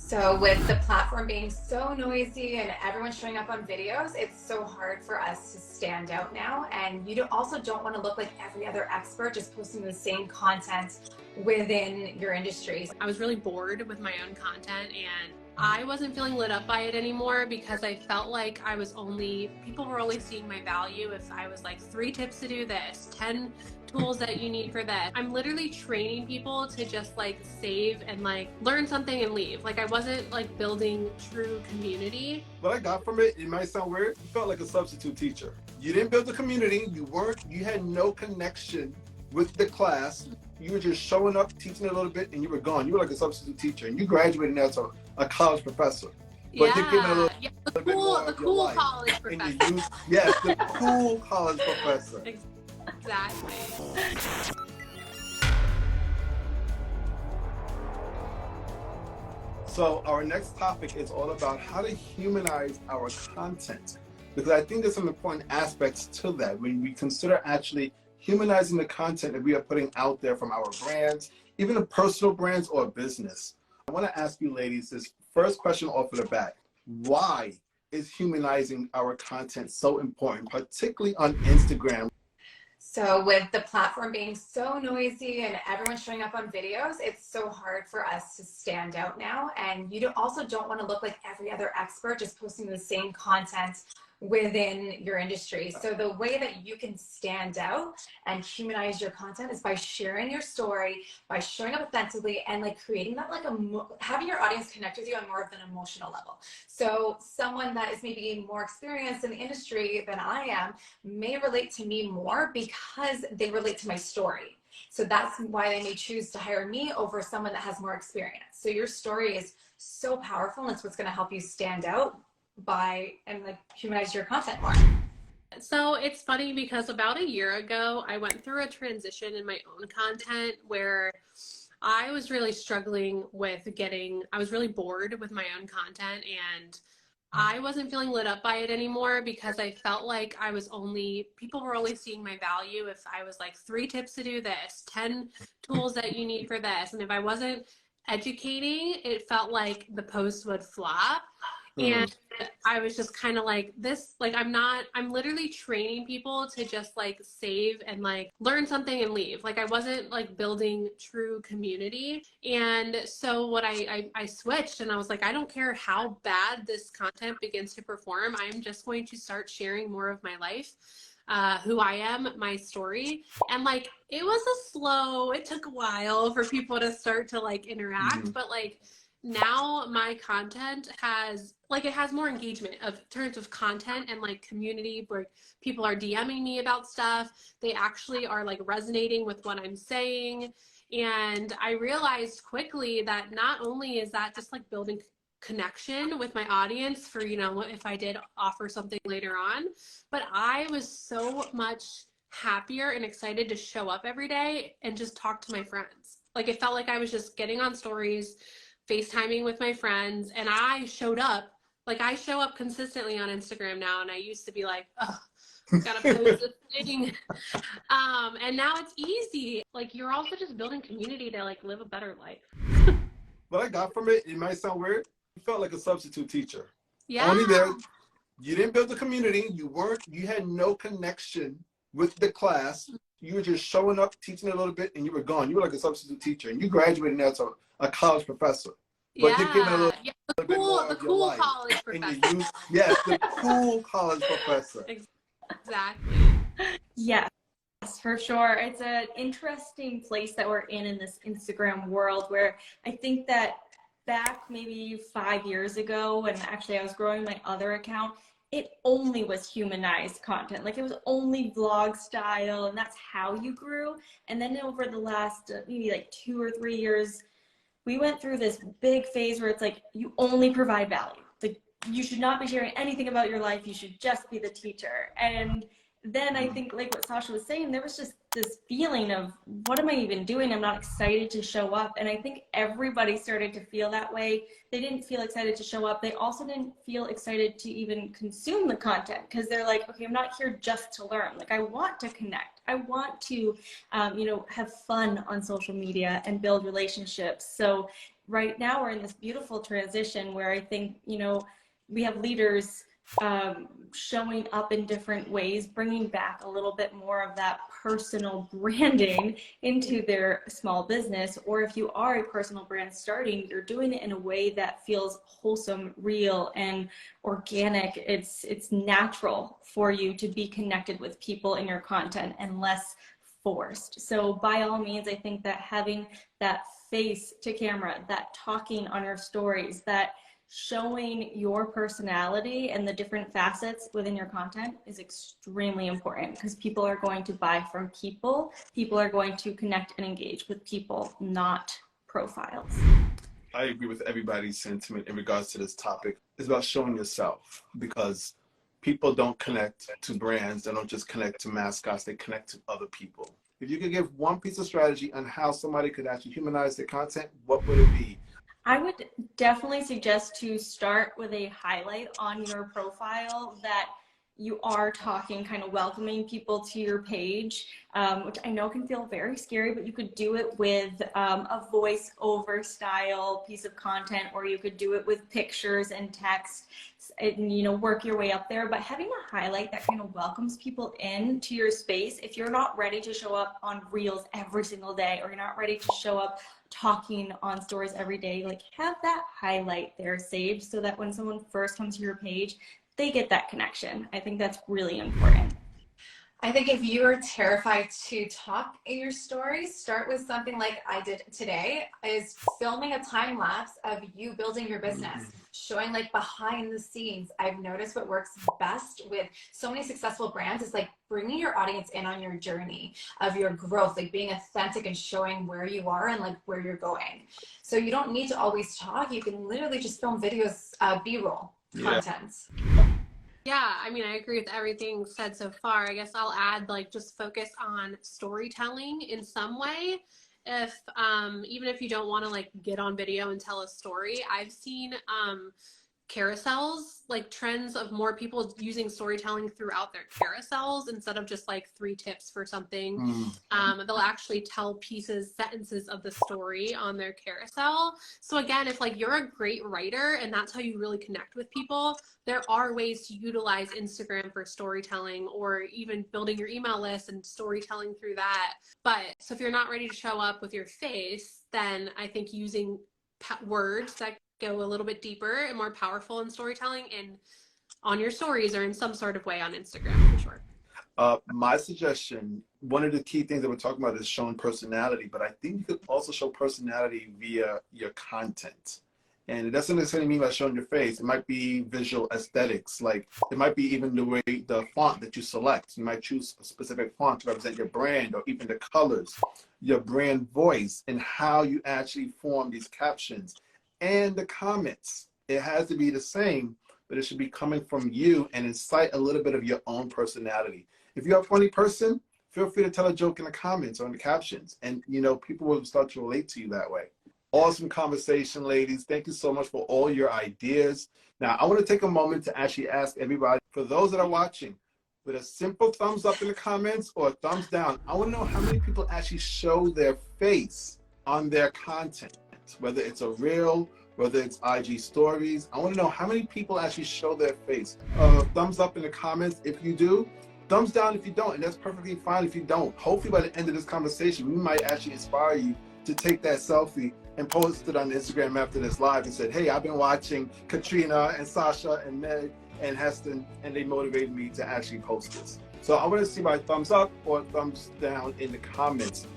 So with the platform being so noisy and everyone showing up on videos, it's so hard for us to stand out now. And you also don't want to look like every other expert just posting the same content within your industry. I was really bored with my own content and I wasn't feeling lit up by it anymore because I felt like people were only seeing my value if I was like 3 tips to do this, 10 tools that you need for that. I'm literally training people to just like save and like learn something and leave. Like I wasn't like building true community. What I got from it might sound weird. You felt like a substitute teacher. You didn't build a community. You had no connection with the class. You were just showing up, teaching a little bit, and you were gone. You were like a substitute teacher, and you graduated now to a college professor. But yeah, you're getting a little the bit more cool of your life. College professor. Yes, the cool college professor. Exactly. So our next topic is all about how to humanize our content, because I think there's some important aspects to that when we consider actually humanizing the content that we are putting out there from our brands, even the personal brands or business. I want to ask you ladies this first question off of the bat. Why is humanizing our content so important, particularly on Instagram? So with the platform being so noisy and everyone showing up on videos, it's so hard for us to stand out now. And you also don't want to look like every other expert just posting the same content within your industry. So the way that you can stand out and humanize your content is by sharing your story, by showing up authentically, and like creating that having your audience connect with you on more of an emotional level. So someone that is maybe more experienced in the industry than I am may relate to me more because they relate to my story. So that's why they may choose to hire me over someone that has more experience. So your story is so powerful, and it's what's going to help you stand out and like humanize your content more. So it's funny because about a year ago, I went through a transition in my own content where I was really struggling with I was really bored with my own content and I wasn't feeling lit up by it anymore because I felt like people were only seeing my value if I was like 3 tips to do this, 10 tools that you need for this. And if I wasn't educating, it felt like the post would flop. And I was just kind of like I'm literally training people to just like save and like learn something and leave. Like I wasn't like building true community. And so what I switched and I was like, I don't care how bad this content begins to perform. I'm just going to start sharing more of my life, who I am, my story. And like, it took a while for people to start to like interact, but like, now my content has more engagement in terms of content and like community where people are DMing me about stuff. They actually are like resonating with what I'm saying. And I realized quickly that not only is that just like building connection with my audience for, if I did offer something later on, but I was so much happier and excited to show up every day and just talk to my friends. Like it felt like I was just getting on stories, FaceTiming with my friends, and I showed up. Like I show up consistently on Instagram now, and I used to be like, oh, gotta post a thing. And now it's easy. Like you're also just building community to like live a better life. What I got from it might sound weird. You felt like a substitute teacher. Yeah. Only there, you didn't build a community. You had no connection with the class. You were just showing up, teaching a little bit, and you were gone. You were like a substitute teacher, and you graduated now to a college professor. But you're getting a little bit more of your life. College professor. Yes, the cool college professor. Exactly. Yes, for sure. It's an interesting place that we're in this Instagram world where I think that back maybe 5 years ago, when actually I was growing my other account, it only was humanized content. Like it was only vlog style, and that's how you grew. And then over the last maybe like 2 or 3 years, we went through this big phase where it's like you only provide value. Like you should not be sharing anything about your life. You should just be the teacher. And then I think like what Sasha was saying, there was just this feeling of what am I even doing? I'm not excited to show up. And I think everybody started to feel that way. They didn't feel excited to show up. They also didn't feel excited to even consume the content because they're like, okay, I'm not here just to learn. Like I want to connect. I want to, have fun on social media and build relationships. So right now we're in this beautiful transition where I think, you know, we have leaders showing up in different ways, bringing back a little bit more of that personal branding into their small business. Or if you are a personal brand starting, you're doing it in a way that feels wholesome, real, and organic. It's natural for you to be connected with people in your content and less forced. So by all means, I think that having that face to camera, that talking on your stories, that showing your personality and the different facets within your content is extremely important, because people are going to buy from people. People are going to connect and engage with people, not profiles. I agree with everybody's sentiment in regards to this topic. It's about showing yourself, because people don't connect to brands. They don't just connect to mascots. They connect to other people. If you could give one piece of strategy on how somebody could actually humanize their content, what would it be? I would definitely suggest to start with a highlight on your profile that you are talking, kind of welcoming people to your page, which I know can feel very scary, but you could do it with a voice-over style piece of content, or you could do it with pictures and text, and, you know, work your way up there. But having a highlight that kind of welcomes people into your space, if you're not ready to show up on Reels every single day, or you're not ready to show up talking on stories every day, like, have that highlight there saved so that when someone first comes to your page, they get that connection. I think that's really important. I think if you are terrified to talk in your stories, start with something like I did today, is filming a time lapse of you building your business, showing like behind the scenes. I've noticed what works best with so many successful brands is like bringing your audience in on your journey of your growth, like being authentic and showing where you are and like where you're going. So you don't need to always talk. You can literally just film videos, B-roll content. Yeah, I mean, I agree with everything said so far. I guess I'll add, like, just focus on storytelling in some way. If even if you don't want to like get on video and tell a story, I've seen carousels, like trends of more people using storytelling throughout their carousels instead of just like 3 tips for something. They'll actually tell sentences of the story on their carousel. So again, if like you're a great writer and that's how you really connect with people, there are ways to utilize Instagram for storytelling, or even building your email list and storytelling through that. But so if you're not ready to show up with your face, then I think using words that go a little bit deeper and more powerful in storytelling and on your stories or in some sort of way on Instagram for sure. My suggestion, one of the key things that we're talking about is showing personality, but I think you could also show personality via your content. And it doesn't necessarily mean by showing your face. It might be visual aesthetics. Like it might be even the way, the font that you select. You might choose a specific font to represent your brand, or even the colors, your brand voice, and how you actually form these captions. And the comments, it has to be the same, but it should be coming from you and incite a little bit of your own personality. If you're a funny person, feel free to tell a joke in the comments or in the captions, and you know, people will start to relate to you that way. Awesome conversation, ladies. Thank you so much for all your ideas. Now, I want to take a moment to actually ask everybody, for those that are watching, with a simple thumbs up in the comments or a thumbs down, I want to know how many people actually show their face on their content, whether it's a reel, whether it's IG stories. I want to know how many people actually show their face. Thumbs up in the comments if you do. Thumbs down if you don't, and that's perfectly fine if you don't. Hopefully by the end of this conversation, we might actually inspire you to take that selfie and post it on Instagram after this live and said, hey, I've been watching Katrina and Sasha and Meg and Heston, and they motivated me to actually post this. So I want to see my thumbs up or thumbs down in the comments.